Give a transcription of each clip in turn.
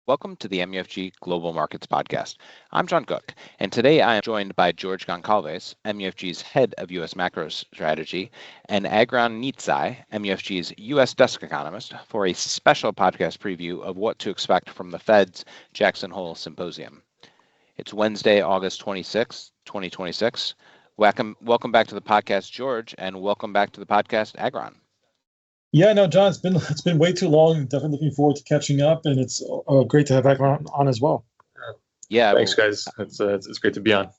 Welcome to the MUFG Global Markets Podcast. I'm John Cook, and today I am joined by George Goncalves, MUFG's head of U.S. macro strategy, and Agron Nicaj, MUFG's U.S. desk economist, for a special podcast preview of what to expect from the Fed's Jackson Hole Symposium. It's Wednesday, August 26, 2026. Welcome back to the podcast, George, and welcome back to the podcast, Agron. Yeah, no, John, it's been way too long. Definitely looking forward to catching up, and it's great to have Agron on as well. Yeah, thanks, guys. It's great to be on.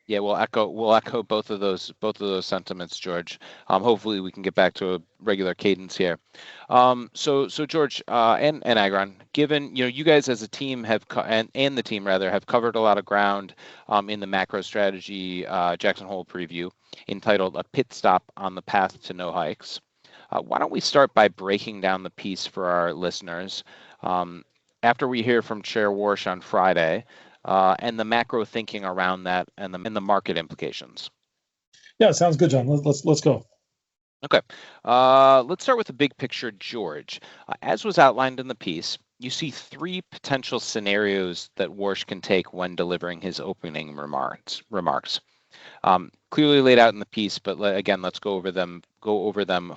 Yeah, we'll echo both of those sentiments, George. Hopefully, we can get back to a regular cadence here. So George and Agron, given you guys as a team have and the team rather have covered a lot of ground in the macro strategy Jackson Hole preview entitled "A Pit Stop on the Path to No Hikes." Why don't we start by breaking down the piece for our listeners after we hear from Chair Warsh on Friday and the macro thinking around that and the market implications. Yeah, sounds good, John. Let's go. Okay, let's start with the big picture, George. As was outlined in the piece, you see three potential scenarios that Warsh can take when delivering his opening remarks. Clearly laid out in the piece, but again, let's go over them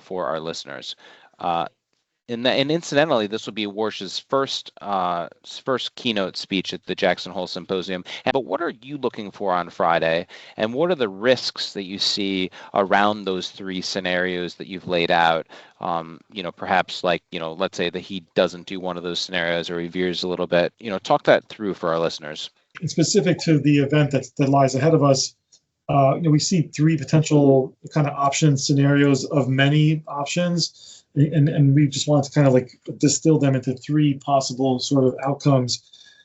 for our listeners. And incidentally, this will be Warsh's first keynote speech at the Jackson Hole Symposium. But what are you looking for on Friday, and what are the risks that you see around those three scenarios that you've laid out? Perhaps let's say that he doesn't do one of those scenarios or he veers a little bit. Talk that through for our listeners. Specific to the event that lies ahead of us, we see three potential kind of option scenarios of many options. And we just wanted to kind of distill them into three possible sort of outcomes.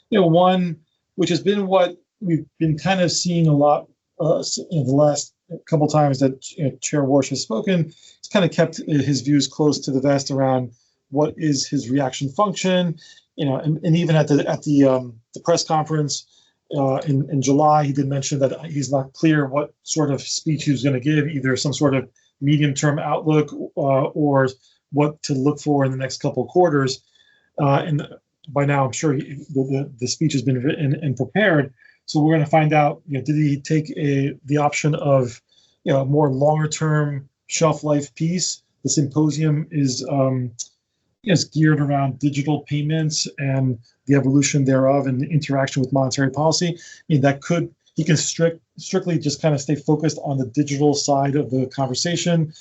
One, which has been what we've been kind of seeing a lot in the last couple times that Chair Warsh has spoken. He's kind of kept his views close to the vest around what is his reaction function. And even at the press conference in July, he did mention that he's not clear what sort of speech he was going to give, either some sort of medium-term outlook or what to look for in the next couple of quarters. And by now, I'm sure the speech has been written and prepared. So we're going to find out, did he take the option of, a more longer-term shelf life piece? The symposium is geared around digital payments and the evolution thereof and the interaction with monetary policy. He can strictly just kind of stay focused on the digital side of the conversation.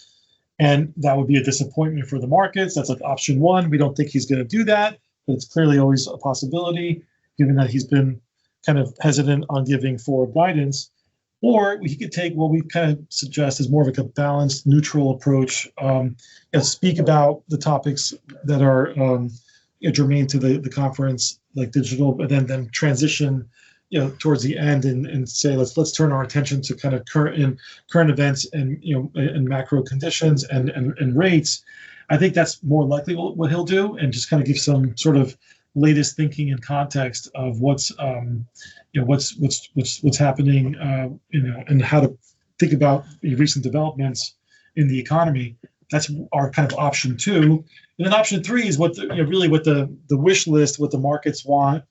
And that would be a disappointment for the markets. That's option one. We don't think he's going to do that, but it's clearly always a possibility, given that he's been kind of hesitant on giving forward guidance. Or he could take what we kind of suggest is more of a balanced, neutral approach, speak about the topics that are germane to the conference, like digital, but then transition towards the end and say let's turn our attention to kind of current events and and macro conditions and rates. I think that's more likely what he'll do, and just kind of give some sort of latest thinking and context of what's happening, and how to think about recent developments in the economy. That's our kind of option two. And then option three is what the wish list, what the markets want,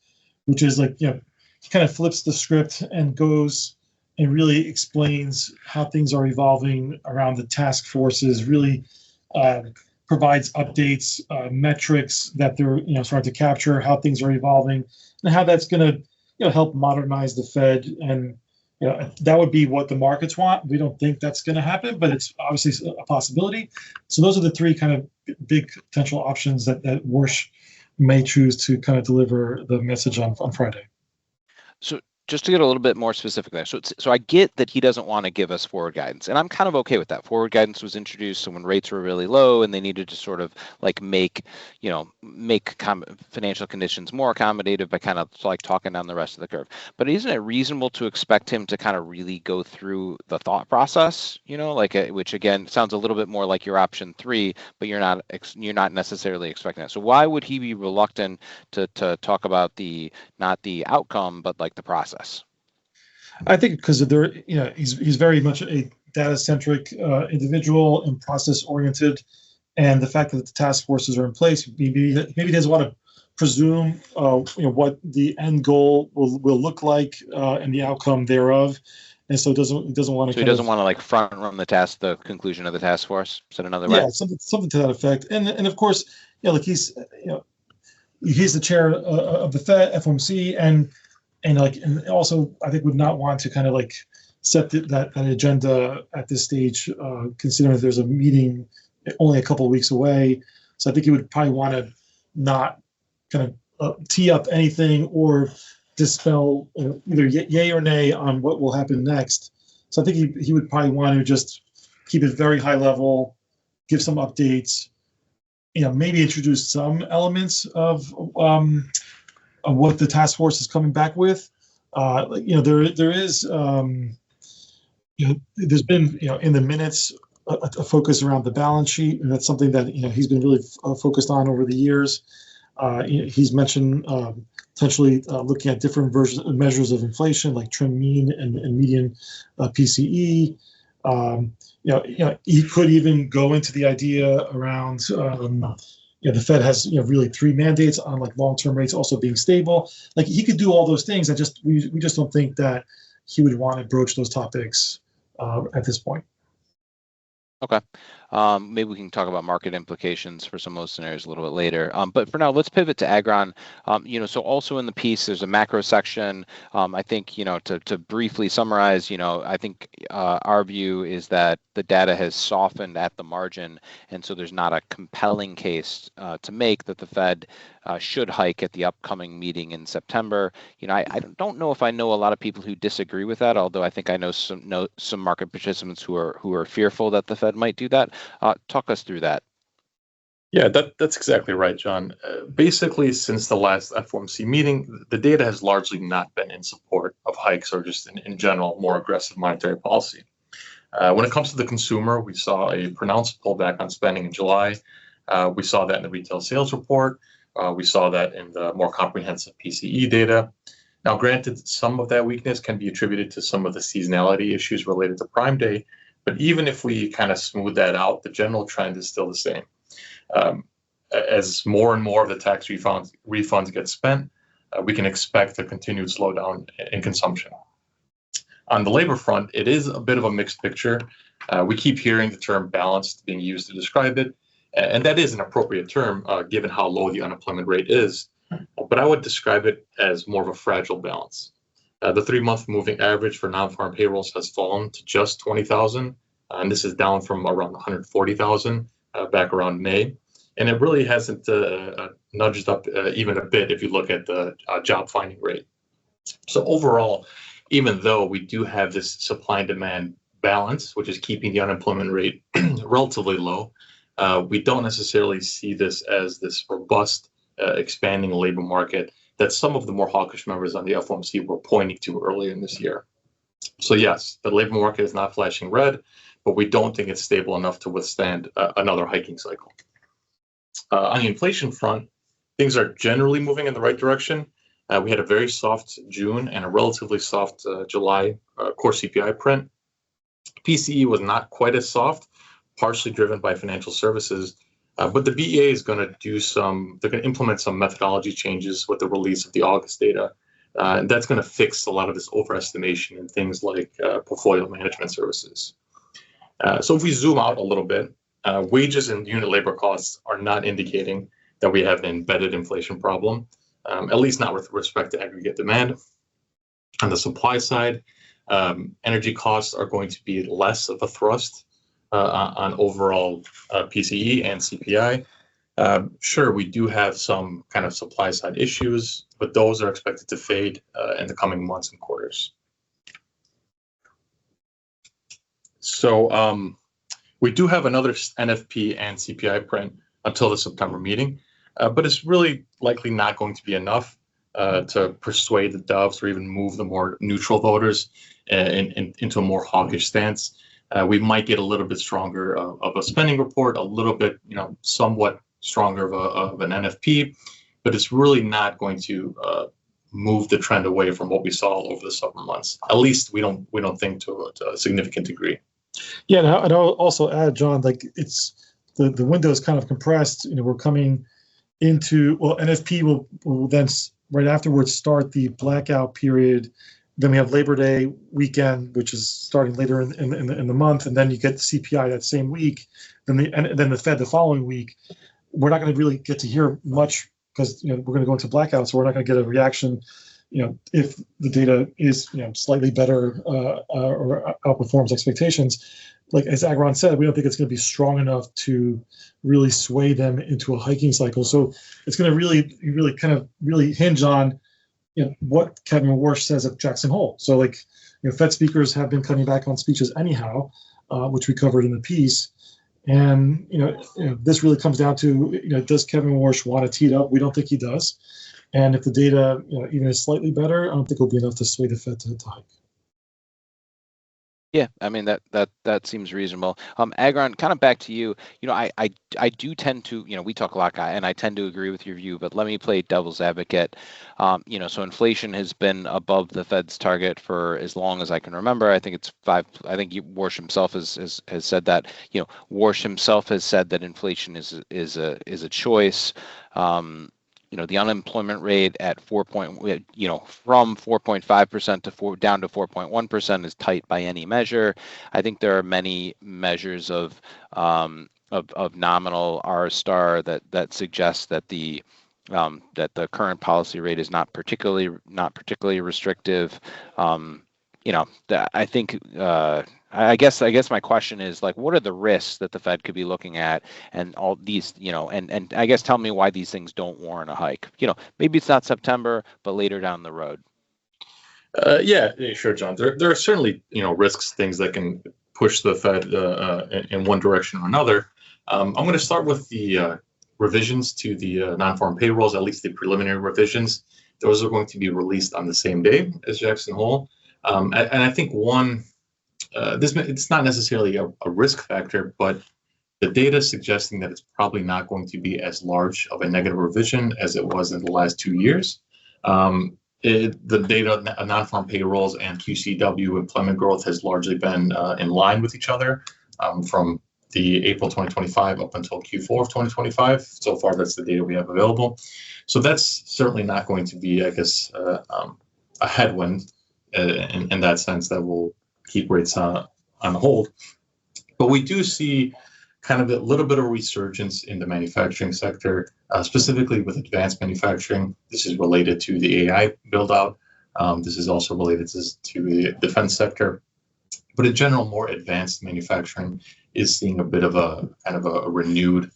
which is he kind of flips the script and goes and really explains how things are evolving around the task forces, really provides updates, metrics that they're starting to capture, how things are evolving, and how that's going to help modernize the Fed. And that would be what the markets want. We don't think that's going to happen, but it's obviously a possibility. So those are the three kind of big potential options that Warsh may choose to kind of deliver the message on Friday. So just to get a little bit more specific there. So I get that he doesn't want to give us forward guidance, and I'm kind of okay with that. Forward guidance was introduced when rates were really low and they needed to sort of make financial conditions more accommodative by kind of talking down the rest of the curve. But isn't it reasonable to expect him to kind of really go through the thought process, which again sounds a little bit more like your option three, but you're not necessarily expecting that. So why would he be reluctant to talk about not the outcome, but the process? I think because he's very much a data-centric individual and process-oriented, and the fact that the task forces are in place, maybe he doesn't want to presume what the end goal will look like and the outcome thereof, and so he doesn't want to. So he doesn't want to like front run the conclusion of the task force. Said another way. Yeah, something to that effect, and of course, like he's the chair of the Fed FOMC, and also I think would not want to kind of like set that agenda at this stage, considering that there's a meeting only a couple of weeks away. So I think he would probably want to not kind of tee up anything or dispel either yay or nay on what will happen next. So I think he would probably want to just keep it very high level, give some updates, maybe introduce some elements of what the task force is coming back with. There is there's been in the minutes a focus around the balance sheet, and that's something that he's been really focused on over the years. He's mentioned potentially looking at different measures of inflation, like trim mean and median PCE. He could even go into the idea around the Fed has really three mandates on like long-term rates also being stable. Like he could do all those things. We just don't think that he would want to broach those topics at this point. Okay. Maybe we can talk about market implications for some of those scenarios a little bit later. But for now, let's pivot to Agron. So also in the piece, there's a macro section. I think, to briefly summarize, I think our view is that the data has softened at the margin. And so there's not a compelling case to make that the Fed should hike at the upcoming meeting in September. I don't know if I know a lot of people who disagree with that, although I think I know some market participants who are fearful that the Fed might do that. Talk us through that. Yeah, that's exactly right, John. Basically, since the last FOMC meeting, the data has largely not been in support of hikes or just in general more aggressive monetary policy. When it comes to the consumer, we saw a pronounced pullback on spending in July. We saw that in the retail sales report. We saw that in the more comprehensive PCE data. Now, granted, some of that weakness can be attributed to some of the seasonality issues related to Prime Day, but even if we kind of smooth that out, the general trend is still the same. As more and more of the tax refunds get spent, we can expect a continued slowdown in consumption. On the labor front, it is a bit of a mixed picture. We keep hearing the term balanced being used to describe it, and that is an appropriate term given how low the unemployment rate is. But I would describe it as more of a fragile balance. The 3-month moving average for non-farm payrolls has fallen to just 20,000, and this is down from around 140,000 back around May. And it really hasn't nudged up even a bit if you look at the job finding rate. So overall, even though we do have this supply and demand balance, which is keeping the unemployment rate relatively low, we don't necessarily see this as this robust expanding labor market that some of the more hawkish members on the FOMC were pointing to earlier in this year. So yes, the labor market is not flashing red, but we don't think it's stable enough to withstand another hiking cycle. On the inflation front, things are generally moving in the right direction. We had a very soft June and a relatively soft July core CPI print. PCE was not quite as soft, partially driven by financial services. But the BEA is going to implement some methodology changes with the release of the August data. And that's going to fix a lot of this overestimation in things like portfolio management services. So if we zoom out a little bit, wages and unit labor costs are not indicating that we have an embedded inflation problem, at least not with respect to aggregate demand. On the supply side, energy costs are going to be less of a thrust on overall PCE and CPI. Sure, we do have some kind of supply side issues, but those are expected to fade in the coming months and quarters. So we do have another NFP and CPI print until the September meeting, but it's really likely not going to be enough to persuade the doves or even move the more neutral voters into a more hawkish stance. We might get a little bit stronger of a spending report, a little bit, somewhat stronger of an NFP, but it's really not going to move the trend away from what we saw over the summer months. At least we don't think to a significant degree. Yeah, and I'll also add, John, like it's the window is kind of compressed. We're coming into, well, NFP will then right afterwards start the blackout period. Then we have Labor Day weekend, which is starting later in the month, and then you get the CPI that same week. Then the Fed the following week. We're not going to really get to hear much because we're going to go into blackout, so we're not going to get a reaction. If the data is slightly better or outperforms expectations, like as Agron said, we don't think it's going to be strong enough to really sway them into a hiking cycle. So it's going to really hinge on what Kevin Warsh says at Jackson Hole. So Fed speakers have been cutting back on speeches anyhow, which we covered in the piece. And this really comes down to does Kevin Warsh want to tee it up? We don't think he does. And if the data even is slightly better, I don't think it'll be enough to sway the Fed to hike. Yeah, I mean that seems reasonable. Agron, kind of back to you. I do tend to, we talk a lot, and I tend to agree with your view. But let me play devil's advocate. So inflation has been above the Fed's target for as long as I can remember. I think it's 5. I think Warsh himself has said that. Warsh himself has said that inflation is a choice. The unemployment rate at from 4.5% to down to 4.1% is tight by any measure. I think there are many measures of nominal R star that suggests that the current policy rate is not particularly restrictive. I think. I guess my question is what are the risks that the Fed could be looking at, and all these, and I guess tell me why these things don't warrant a hike. Maybe it's not September, but later down the road. Yeah, sure, John. There are certainly risks, things that can push the Fed in one direction or another. I'm going to start with the revisions to the non-farm payrolls, at least the preliminary revisions. Those are going to be released on the same day as Jackson Hole, and I think it's not necessarily a risk factor, but the data is suggesting that it's probably not going to be as large of a negative revision as it was in the last 2 years. The data, non-farm payrolls and QCW employment growth has largely been in line with each other from the April 2025 up until Q4 of 2025. So far, that's the data we have available. So that's certainly not going to be, I guess, a headwind in that sense that will keep rates on hold. But we do see kind of a little bit of resurgence in the manufacturing sector, specifically with advanced manufacturing. This is related to the AI build out. This is also related to the defense sector. But in general, more advanced manufacturing is seeing a bit of a kind of a renewed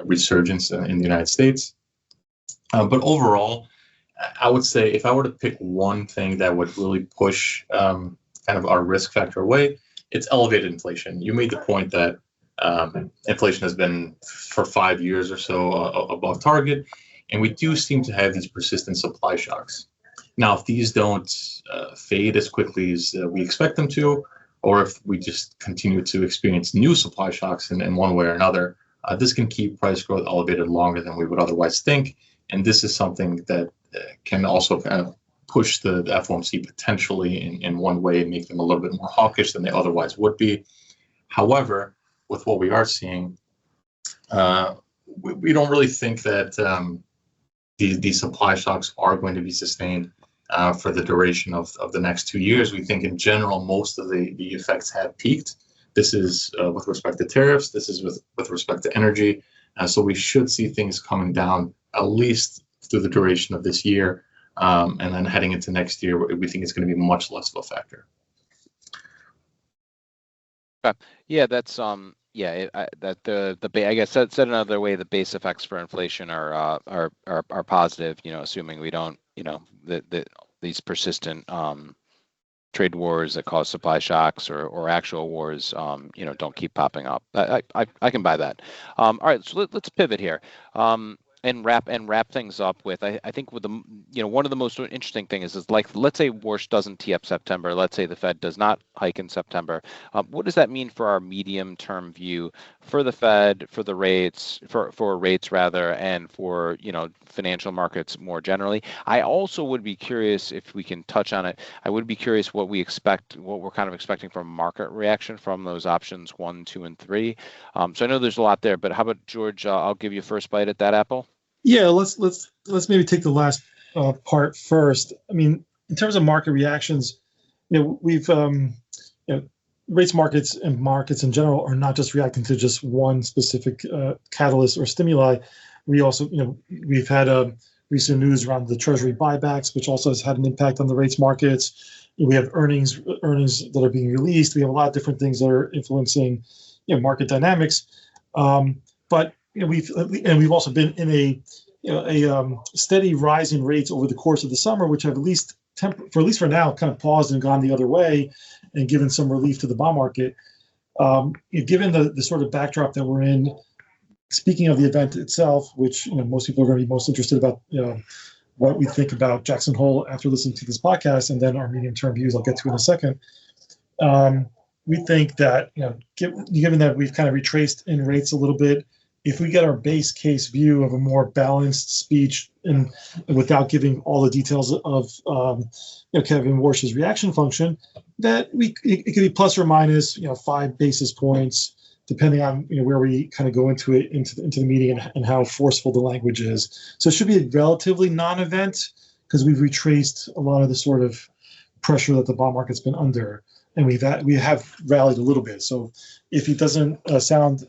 resurgence in the United States. But overall, I would say if I were to pick one thing that would really push kind of our risk factor away, it's elevated inflation. You made the point that inflation has been for 5 years or so above target, and we do seem to have these persistent supply shocks. Now, if these don't fade as quickly as we expect them to, or if we just continue to experience new supply shocks in one way or another, this can keep price growth elevated longer than we would otherwise think. And this is something that can also kind of push the FOMC potentially in one way and make them a little bit more hawkish than they otherwise would be. However, with what we are seeing, we don't really think that these supply shocks are going to be sustained for the duration of the next 2 years. We think in general, most of the effects have peaked. This is with respect to tariffs. This is with respect to energy. So we should see things coming down at least through the duration of this year. And then heading into next year, we think it's going to be much less of a factor. Yeah, that's I guess said another way, the base effects for inflation are positive. Assuming we don't, these persistent trade wars that cause supply shocks or actual wars, don't keep popping up. I can buy that. All right, so let's pivot here. And wrap things up with, I think with the, one of the most interesting things is like, let's say Warsh doesn't tee up September, let's say the Fed does not hike in September. What does that mean for our medium term view for the Fed, for the rates, for rates rather, and for, financial markets more generally? I also would be curious if we can touch on it. I would be curious what we're kind of expecting from market reaction from those options 1, 2, and 3. So I know there's a lot there, but how about George? I'll give you first bite at that apple. Yeah, let's maybe take the last part first. I mean, in terms of market reactions, we've rates markets and markets in general are not just reacting to just one specific catalyst or stimuli. We also, we've had recent news around the Treasury buybacks, which also has had an impact on the rates markets. We have earnings that are being released. We have a lot of different things that are influencing, market dynamics. But we've also been in a steady rise in rates over the course of the summer, which have at least for now kind of paused and gone the other way, and given some relief to the bond market. Given the sort of backdrop that we're in, speaking of the event itself, which most people are going to be most interested about what we think about Jackson Hole after listening to this podcast, and then our medium-term views I'll get to in a second. We think that given that we've kind of retraced in rates a little bit, if we get our base case view of a more balanced speech and without giving all the details of Kevin Warsh's reaction function, that it could be plus or minus 5 basis points, depending on where we kind of go into the meeting and how forceful the language is. So it should be a relatively non-event because we've retraced a lot of the sort of pressure that the bond market's been under, and we have rallied a little bit. So if it doesn't sound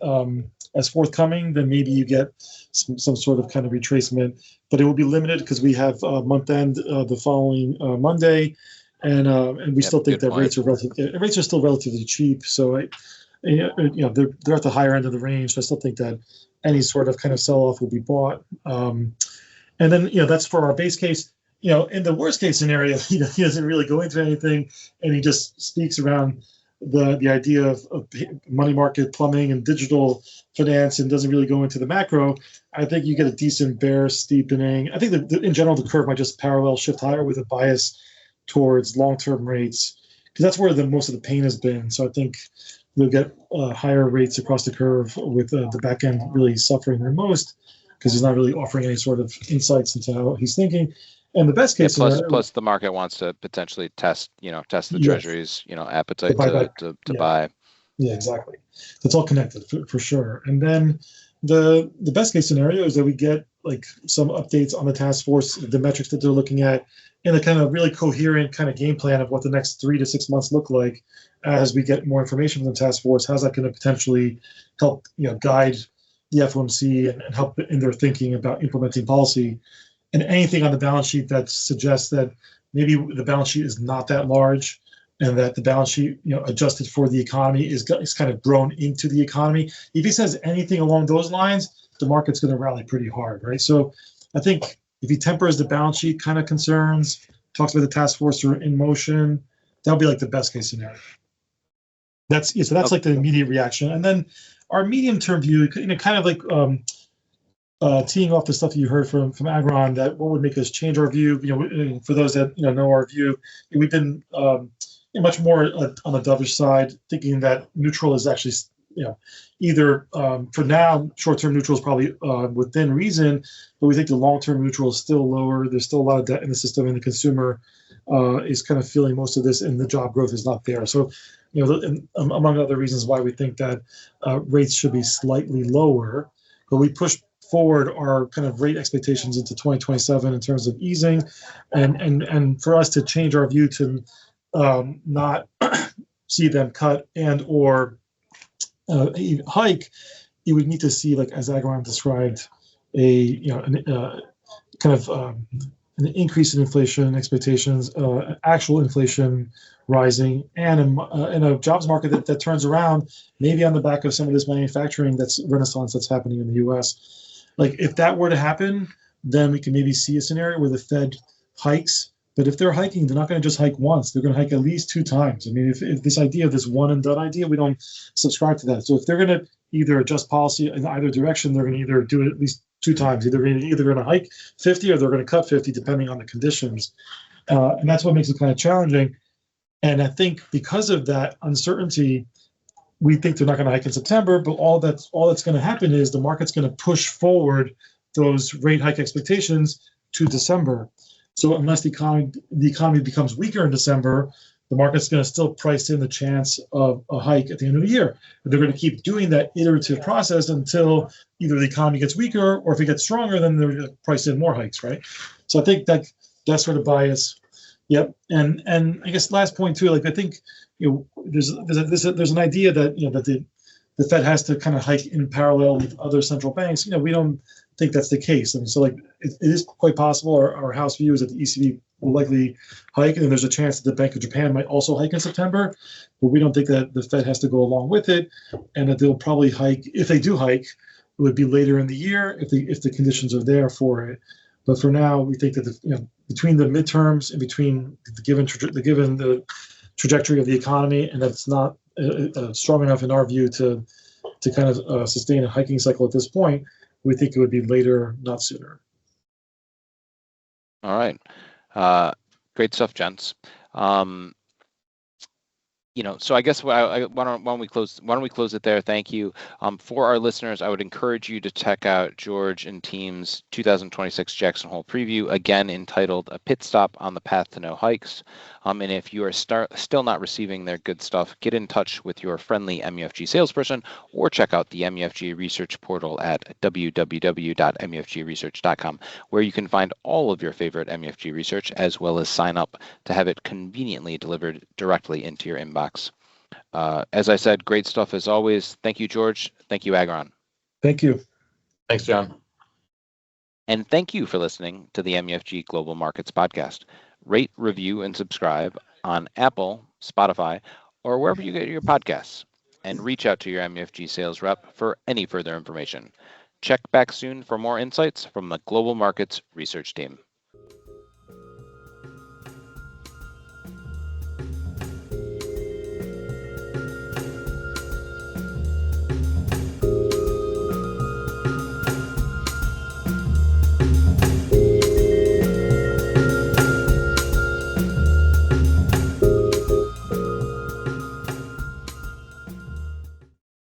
as forthcoming, then maybe you get some sort of kind of retracement, but it will be limited because we have month end the following Monday, and we still think that rates are still relatively cheap. So they're at the higher end of the range. So I still think that any sort of kind of sell off will be bought. And then that's for our base case. In the worst case scenario, he doesn't really go into anything, and he just speaks around the idea of money market plumbing and digital finance, and doesn't really go into the macro. I think you get a decent bear steepening. I think that in general the curve might just parallel shift higher with a bias towards long-term rates, because that's where most of the pain has been. So I think we'll get higher rates across the curve with the back end really suffering the most, because he's not really offering any sort of insights into how he's thinking. And the best case scenario, plus the market wants to potentially test the Treasury's appetite to buy. Yeah, exactly. That's all connected for sure. And then the best case scenario is that we get like some updates on the task force, the metrics that they're looking at, and a kind of really coherent kind of game plan of what the next 3 to 6 months look like as we get more information from the task force. How's that going to potentially help guide the FOMC and help in their thinking about implementing policy? And anything on the balance sheet that suggests that maybe the balance sheet is not that large, and that the balance sheet, adjusted for the economy, is kind of grown into the economy. If he says anything along those lines, the market's going to rally pretty hard, right? So I think if he tempers the balance sheet kind of concerns, talks about the task force are in motion, that'll be like the best case scenario. That's like the immediate reaction. And then our medium-term view, kind of like teeing off the stuff you heard from Agron, that what would make us change our view. For those that know our view, we've been much more on the dovish side, thinking that neutral is actually either for now short-term neutral is probably within reason, but we think the long-term neutral is still lower. There's still a lot of debt in the system, and the consumer is kind of feeling most of this, and the job growth is not there. So among other reasons why we think that rates should be slightly lower, but we push forward our kind of rate expectations into 2027 in terms of easing, and for us to change our view to not see them cut and or hike, you would need to see, like as Agron described, an increase in inflation expectations, actual inflation rising, and a jobs market that turns around, maybe on the back of some of this manufacturing renaissance that's happening in the U.S. Like if that were to happen, then we can maybe see a scenario where the Fed hikes. But if they're hiking, they're not going to just hike once. They're going to hike at least 2 times. I mean, if this idea of this one and done idea, we don't subscribe to that. So if they're going to either adjust policy in either direction, they're going to either do it at least two times. Either going to hike 50 or they're going to cut 50, depending on the conditions. And that's what makes it kind of challenging. And I think because of that uncertainty, we think they're not going to hike in September. But all that's going to happen is the market's going to push forward those rate hike expectations to December. So unless the economy becomes weaker in December, the market's going to still price in the chance of a hike at the end of the year. But they're going to keep doing that iterative process until either the economy gets weaker, or if it gets stronger, then they're going to price in more hikes, right? So I think that sort of bias. Yep. And I guess last point too, like I think there's an idea that that the Fed has to kind of hike in parallel with other central banks. We don't think that's the case. I mean, so like it is quite possible. Our house view is that the ECB will likely hike, and there's a chance that the Bank of Japan might also hike in September. But we don't think that the Fed has to go along with it, and that they'll probably hike. If they do hike, it would be later in the year if the conditions are there for it. But for now, we think that between the midterms and between the given trajectory of the economy, and that's not strong enough in our view to kind of sustain a hiking cycle at this point, we think it would be later, not sooner. All right. Great stuff, gents. So I guess why don't we close it there? Thank you. For our listeners, I would encourage you to check out George and team's 2026 Jackson Hole preview, again entitled "A Pit Stop on the Path to No Hikes." And if you are still not receiving their good stuff, get in touch with your friendly MUFG salesperson, or check out the MUFG research portal at www.mufgresearch.com, where you can find all of your favorite MUFG research, as well as sign up to have it conveniently delivered directly into your inbox. As I said, great stuff as always. Thank you, George. Thank you, Agron. Thank you. Thanks, John. And thank you for listening to the MUFG Global Markets Podcast. Rate, review, and subscribe on Apple, Spotify, or wherever you get your podcasts. And reach out to your MUFG sales rep for any further information. Check back soon for more insights from the Global Markets Research Team.